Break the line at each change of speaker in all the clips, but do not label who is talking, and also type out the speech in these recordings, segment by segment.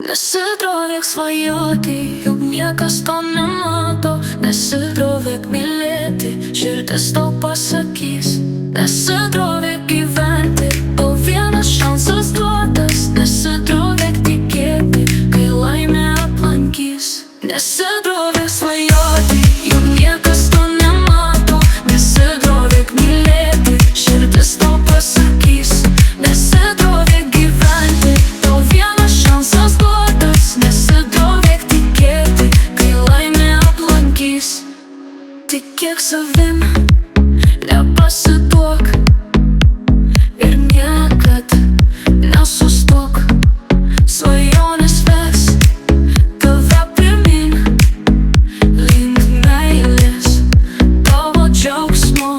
Nesidrovėk svajoti, juk niekas to nemato. Nesidrovėk mylėti, širdis tau pasakys. Nesidrovėk gyventi, tau vienas šansas duotas. Nesidrovėk tikėti, kai laimė aplankys. Nesidrovėk svajoti, juk niekas to nemato. Nesidrovėk mylėti, širdis tau pasakys. Nesidrovėk gyventi, tau vienas šansas duotas. Nesidrovėk tikėti, kai laimė aplankys. Tikėk savim, nepasiduok ir niekad nesustok. Svajonės ves tave pirmyn, link meilės, tavo džiaugsmo.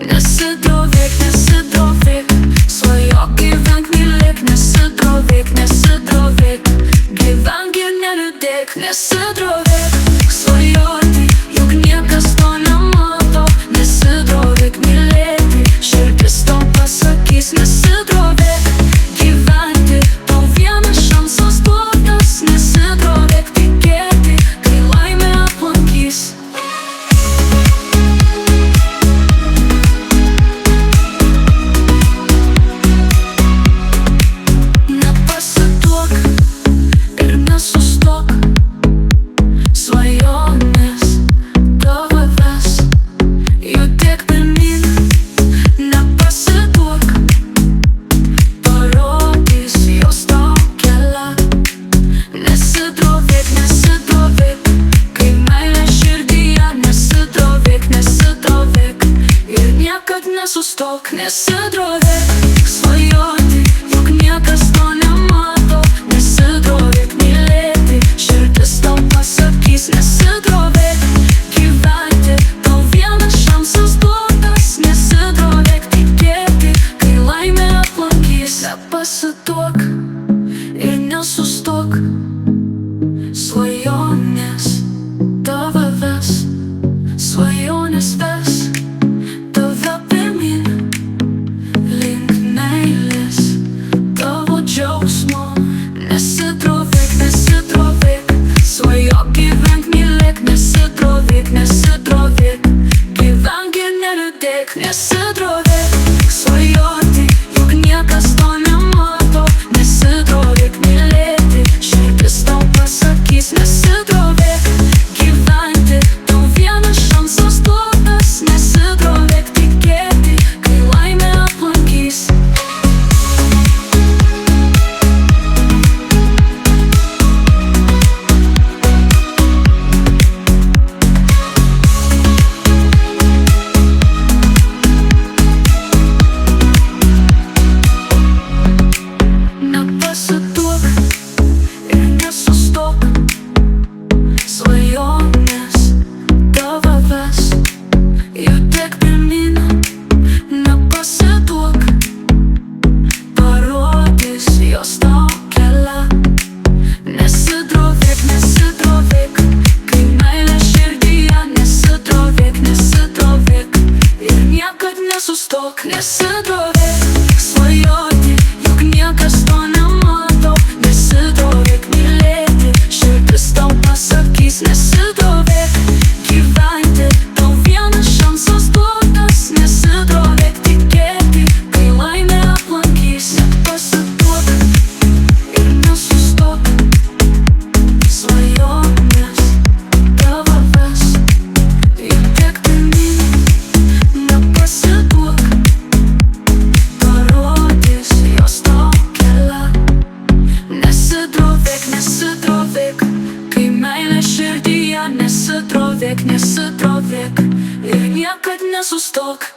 Nesidrovėk, nesidrovėk, svajok, gyvenk, mylėk. Nesidrovėk, nesidrovėk, gyvenk ir neliūdėk. Nesidrovėk svajoti, juk niekas to nemato. Nesidrovėk mylėti, širdis tau pasakys. Nesidrovėk gyventi, tau vienas šansas duotas. Nesidrovėk tikėti, kai laimė aplankys. Nepasiduok ir nesustok, svajonės tave ves. Judėk pirmyn, nepasiduok, parodys jos tau kelią. Nesidrovėk, nesidrovėk, kai meilė širdyje. Nesidrovėk, nesidrovėk ir niekad nesustok. Nesidrovėk svajoti, juk niekas to nemato. Nesidrovėk mylėti, širdis tau pasakys. Nesidrovėk gyventi, tau vienas šansas duotas. Nesidrovėk tikėti, kai laimė aplankys. Nepasiduok ir nesustok, svajonės tave ves. Svajonės ves tave pirmyn, link meilės, tavo džiaugsmo. Nesidrovėk, nesidrovėk, svajok, gyvenk, mylėk. Nesidrovėk, nesidrovėk, gyvenk ir neliūdėk. Nesidrovėk svajoti, juk niekas to nemato. Nesidrovėk mylėti, širdis tau pasakys. Nesidrovėk gyventi, tau vienas šansas duotas. Nesidrovėk tikėti, kai laimė aplankys. Nepasiduok ir nesustok, svajonės tave ves. Judėk pirmyn, nepasiduok, parodys jos tau kelią. Nesidrovėk, nesidrovėk, kai meilė širdyje. Nesidrovėk, nesidrovėk ir niekad nesustok. Nesidrovėk svajoti, juk niekas to nemato. Nesidrovėk mylėti, širdis tau pasakys. Nesidrovėk gyventi, tau vienas šansas duotas. Nesidrovėk tikėti, kai laimė aplankys. Nepasiduok ir nesustok, svajonės tave ves. Judėk pirmyn, nepasiduok, parodys jos tau kelią. Nesidrovėk, nesidrovėk, kai meilė širdyje. Nesidrovėk, nesidrovėk ir niekad nesustok.